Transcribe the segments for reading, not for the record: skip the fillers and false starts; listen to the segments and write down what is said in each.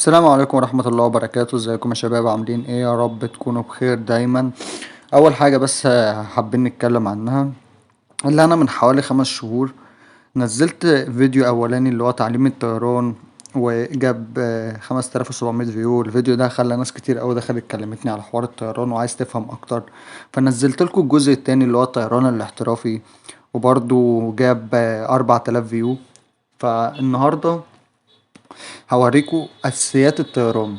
السلام عليكم ورحمة الله وبركاته. ازيكم يا شباب؟ عاملين ايه؟ يا رب تكونوا بخير دايما. اول حاجة بس حابين نتكلم عنها، اللي انا من حوالي 5 شهور نزلت فيديو اولاني اللي هو تعليم الطيران، وجاب 5700 فيو. الفيديو ده خلى ناس كتير اوي دخلت كلمتني على حوار الطيران وعايز تفهم اكتر، فنزلت لكم الجزء التاني اللي هو الطيران الاحترافي، وبرضو جاب 4000 فيو. فالنهاردة هوريكم اساسيات الطيران،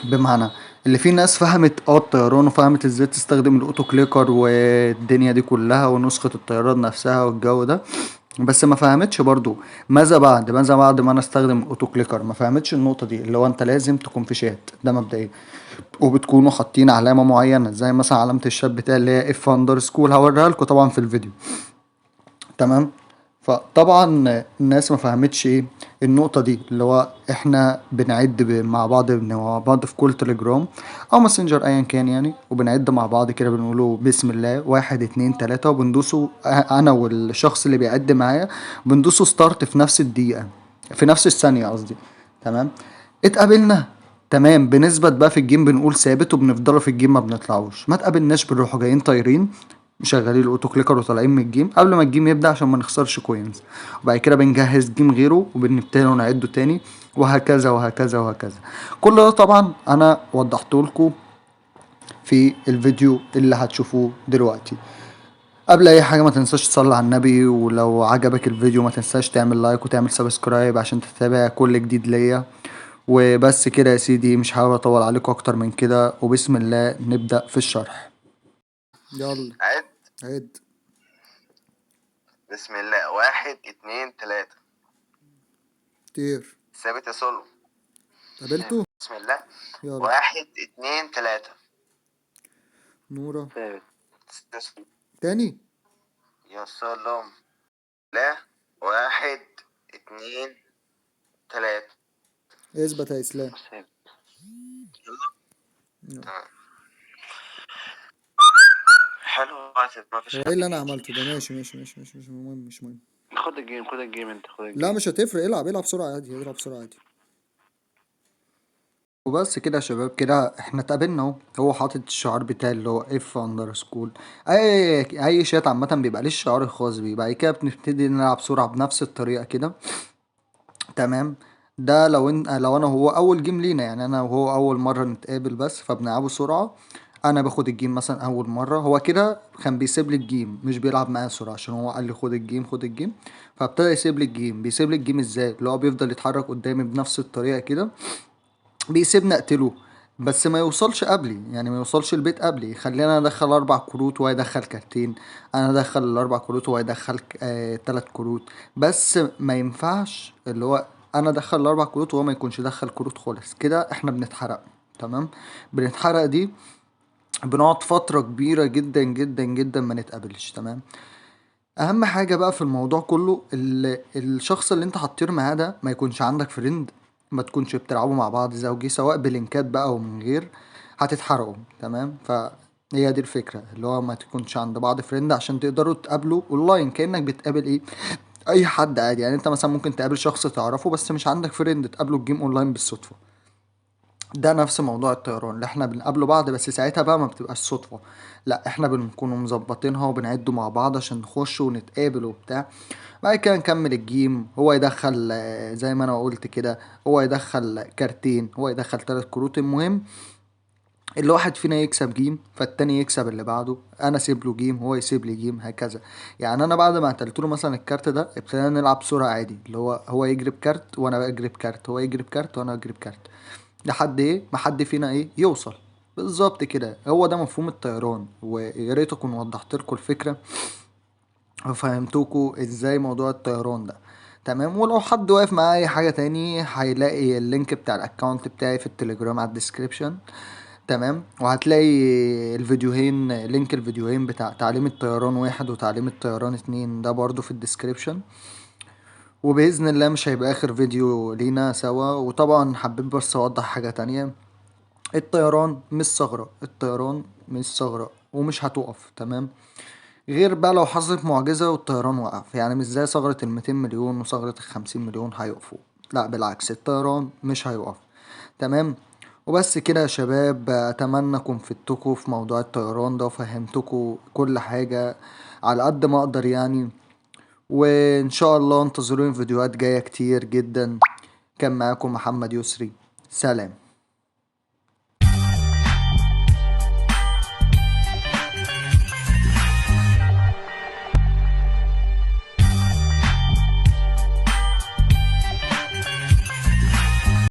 بمعنى اللي في ناس فهمت الطيران وفهمت ازاي تستخدم الاوتو كليكر والدنيا دي كلها ونسخة الطيران نفسها والجو ده، بس ما فهمتش برضو ماذا بعد ما انا استخدم الاوتو كليكر. ما فهمتش النقطة دي، اللي هو انت لازم تكون في شات، ده مبدئيا، وبتكونوا حاطين علامة معينة زي مثلا علامة الشات بتاعي اللي هي اف اندرسكول، هوريها لكم طبعا في الفيديو. تمام. فطبعا الناس ما فهمتش ايه النقطة دي، اللي هو احنا بنعد مع بعض في كل تليجرام او ماسنجر ايا كان يعني، وبنعد مع بعض كده، بنقوله بسم الله 1 2 3، وبندوسه انا والشخص اللي بيعد معايا بندوسه ستارت في نفس الدقيقة، في نفس الثانية قصدي. تمام. اتقابلنا، تمام، بنثبت بقى في الجيم، بنقول ثابت وبنفضلوا في الجيم ما بنطلعوش. ما تقابلناش بنروحوا جايين طايرين مشغلين الاوتو كليكر وطالعين من الجيم قبل ما الجيم يبدأ عشان ما نخسرش كوينز، وبعد كده بنجهز جيم غيره وبنبتدي ونعده تاني، وهكذا وهكذا وهكذا. كل ده طبعا انا وضحته لكم في الفيديو اللي هتشوفوه دلوقتي. قبل اي حاجه ما تنساش تصلي على النبي، ولو عجبك الفيديو ما تنساش تعمل لايك وتعمل سبسكرايب عشان تتابع كل جديد ليا. وبس كده يا سيدي، مش حابب اطول عليكم اكتر من كده، وبسم الله نبدأ في الشرح. يلا عد. عد. بسم الله 1 2 3. كتير. ثابت يا سولو. قابلته. بسم الله يلا 1 2 3. نورة. ثابت يا سولو. تاني. يا سلام. لا 1 2 3. اثبت يا اسلام. ثابت. يلا. تمام. حلو. ما فيش هو حد ايه اللي انا بيجي. عملته ده؟ ماشي، مش مهم، مش مهم. خد الجيم انت خد لا الجيم. مش هتفرق، العب بسرعة عادي، العب بسرعة عادي. وبس كده يا شباب، كده احنا اتقابلنا اهو. هو حاطط الشعار بتاعي اللي هو اف اندر سكول. اي شات عامة بيبقى ليه الشعار الخاص بيه. بعد كده بنبتدي نلعب بسرعة بنفس الطريقة كده. تمام. ده لو انا وهو اول جيم لينا، يعني انا وهو اول مره نتقابل بس، فبنلعبه سرعه. انا باخد الجيم مثلا اول مره، هو كده كان بيسيب لي الجيم مش بيلعب معايا سرعه، عشان هو قال لي خد الجيم خد الجيم. فابتدى يسيب لي الجيم. بيسيب لي الجيم ازاي؟ اللي هو بيفضل يتحرك قدامي بنفس الطريقه كده، بيسيبني اقتله، بس ما يوصلش قبلي، يعني ما يوصلش البيت قبلي، يخليني انا ادخل 4 كروت وهو يدخل كارتين، انا ادخل ال4 كروت وهو يدخل 3 كروت. بس ما ينفعش اللي هو انا ادخل ال4 كروت وهو ما يكونش دخل كروت خالص، كده احنا بنتحرق. تمام. بنتحرق دي، بنقعد فترة كبيرة جدا جدا جدا ما نتقابلش. تمام. اهم حاجة بقى في الموضوع كله، الشخص اللي انت هتطير معاه ده ما يكونش عندك فريند، ما تكونش بتلعبوا مع بعض زوجي، سواء بلينكات بقى او من غير، هتتحرقوا. تمام. فهي دي الفكرة، اللي هو ما تكونش عند بعض فريند عشان تقدروا تقابلوا اونلاين كأنك بتقابل ايه، اي حد عادي. يعني انت مثلا ممكن تقابل شخص تعرفه بس مش عندك فريند، تقابله الجيم اونلاين بالصدفة. ده نفس موضوع الطيران اللي احنا بنقابله بعض، بس ساعتها بقى ما بتبقاش صدفة، لا احنا بنكونوا مظبطينها وبنعدوا مع بعض عشان نخش ونتقابل وبتاع. بعد كده نكمل الجيم، هو يدخل زي ما انا قلت كده، هو يدخل كارتين، هو يدخل 3 كروت. المهم اللي واحد فينا يكسب جيم فالتاني يكسب اللي بعده، انا اسيب له جيم هو يسيب لي جيم، هكذا. يعني انا بعد ما قتلت له مثلا الكارت ده، ابتدينا نلعب بسرعه عادي، اللي هو يجري بكارت وانا اجري بكارت، هو يجري بكارت وانا اجري بكارت، لحد ايه ما حد فينا ايه يوصل. بالظبط كده، هو ده مفهوم الطيران، ويا ريت اكون وضحت لكم الفكره وفهمتوكوا ازاي موضوع الطيران ده. تمام. ولو حد واقف معايا اي حاجه تاني، هيلاقي اللينك بتاع الاكونت بتاعي في التليجرام على الديسكريبشن. تمام. وهتلاقي لينك الفيديوهين بتاع تعليم الطيران 1 وتعليم الطيران 2 ده برضو في الديسكريبشن. وبإذن الله مش هيبقى آخر فيديو لينا سوا. وطبعا حبيت بس أوضح حاجة تانية، الطيران مش ثغرة، الطيران مش ثغرة ومش هتقف. تمام. غير بقى لو حصلت معجزة والطيران وقف، يعني مش زي ثغرة ال200 مليون وثغرة ال50 مليون هيقفوا، لا بالعكس، الطيران مش هيقف. تمام. وبس كده يا شباب، اتمنى اكون فدتكم في موضوع الطيران ده وفهمتكم كل حاجة على قد ما اقدر يعني. وان شاء الله انتظروني في فيديوهات جاية كتير جدا. كان معاكم محمد يسري. سلام.